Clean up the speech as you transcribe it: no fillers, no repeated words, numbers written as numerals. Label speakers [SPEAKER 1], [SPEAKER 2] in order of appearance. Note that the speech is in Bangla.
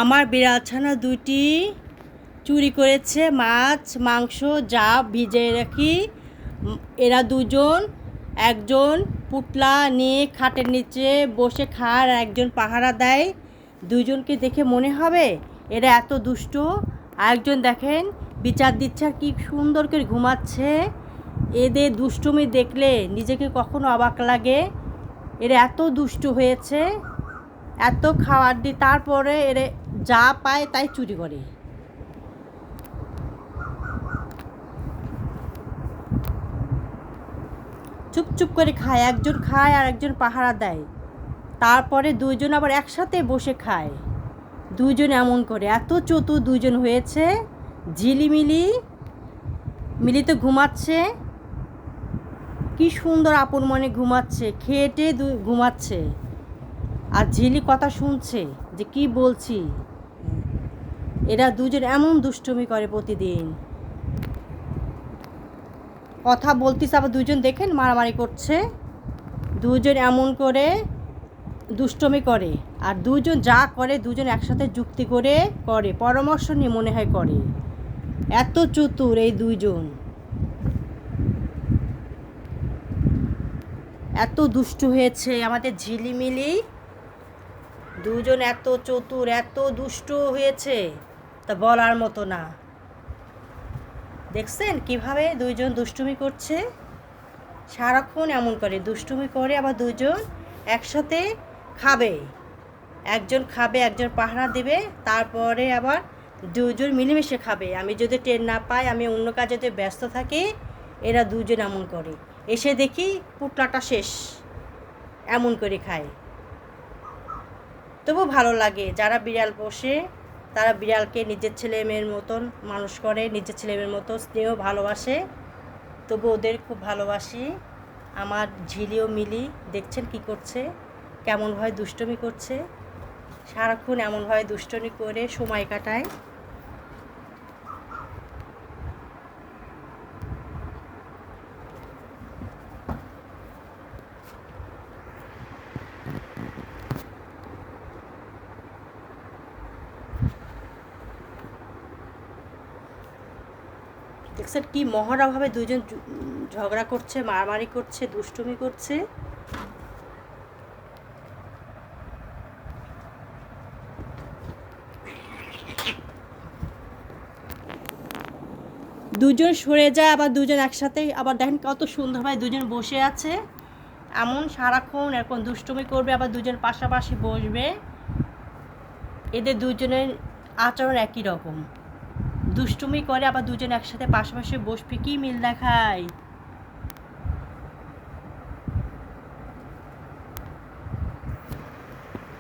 [SPEAKER 1] আমার বিড়াল ছানা দুটি চুরি করেছে মাছ মাংস যা ভিজিয়ে রাখি। এরা দুজন, একজন পুটলা নিয়ে খাটের নিচে বসে খায় আর একজন পাহারা দেয়। দুজনকে দেখে মনে হবে এরা এত দুষ্ট। আরেকজন দেখেন বিচার দিচ্ছে আর কি সুন্দর করে ঘুমাচ্ছে। এদের দুষ্টুমি দেখলে নিজেকে কখনো অবাক লাগে। এরা এত দুষ্ট হয়েছে, এত খাবার দিই তারপরে এরা যা পায় তাই চুরি করে। চুপ চুপ করে খায়, একজন খায় আর একজন পাহারা দেয়। তারপরে দুইজন আবার একসাথে বসে খায়। দুইজন এমন করে, এত চতুর দুইজন হয়েছে। ঝিলিমিলি মিলিতে ঘুমাচ্ছে, কি সুন্দর আপন মনে ঘুমাচ্ছে, খেটে ঘুমাচ্ছে। আর ঝিলি কথা শুনছে যে কি বলছি। এরা দুজন এমন দুষ্টুমি করে প্রতিদিন, কথা বলতেছে আবার দুজন দেখেন মারামারি করছে। দুজন এমন করে দুষ্টুমি করে আর দুজন যা করে দুজন একসাথে যুক্তি করে করে, পরামর্শ নিয়ে মনে হয় করে। এত চতুর এই দুইজন, এত দুষ্টু হয়েছে আমাদের ঝিলিমিলি। দুজন এত চতুর, এত দুষ্ট হয়েছে তা বলার মতো না। দেখছেন কিভাবে দুইজন দুষ্টুমি করছে, সারাক্ষণ এমন করে দুষ্টুমি করে। আবার দুজন একসাথে খাবে, একজন খাবে একজন পাহারা দেবে, তারপরে আবার দুজন মিলেমিশে খাবে। আমি যদি টের না পাই, আমি অন্য কাজেতে ব্যস্ত থাকি, এরা দুজন এমন করে। এসে দেখি পুটলাটা শেষ, এমন করে খায়। তবু ভালো লাগে, যারা বিড়াল পোষে তারা বিড়ালকে নিজের ছেলে মেয়ের মতন মানুষ করে, নিজের ছেলে মেয়ের মতো স্নেহ ভালোবাসে। তবু ওদের খুব ভালোবাসি। আমার ঝিলিও মিলি দেখছেন কি করছে, কেমনভাবে দুষ্টুমি করছে। সারাক্ষণ এমনভাবে দুষ্টুমি করে সময় কাটায়। দেখছেন কি মহড়াভাবে দুজন ঝগড়া করছে, মারামারি করছে, দুষ্টুমি করছে। দুজন সরে যায় আবার দুজন একসাথে, আবার দেখেন কত সুন্দরভাবে দুজন বসে আছে। এমন সারাক্ষণ এরকম দুষ্টুমি করবে, আবার দুজন পাশাপাশি বসবে। এদের দুজনের আচরণ একই রকম, দুষ্টুমি করে আবার দুজন একসাথে পাশাপাশি বসবে, কি মিল দেখায়।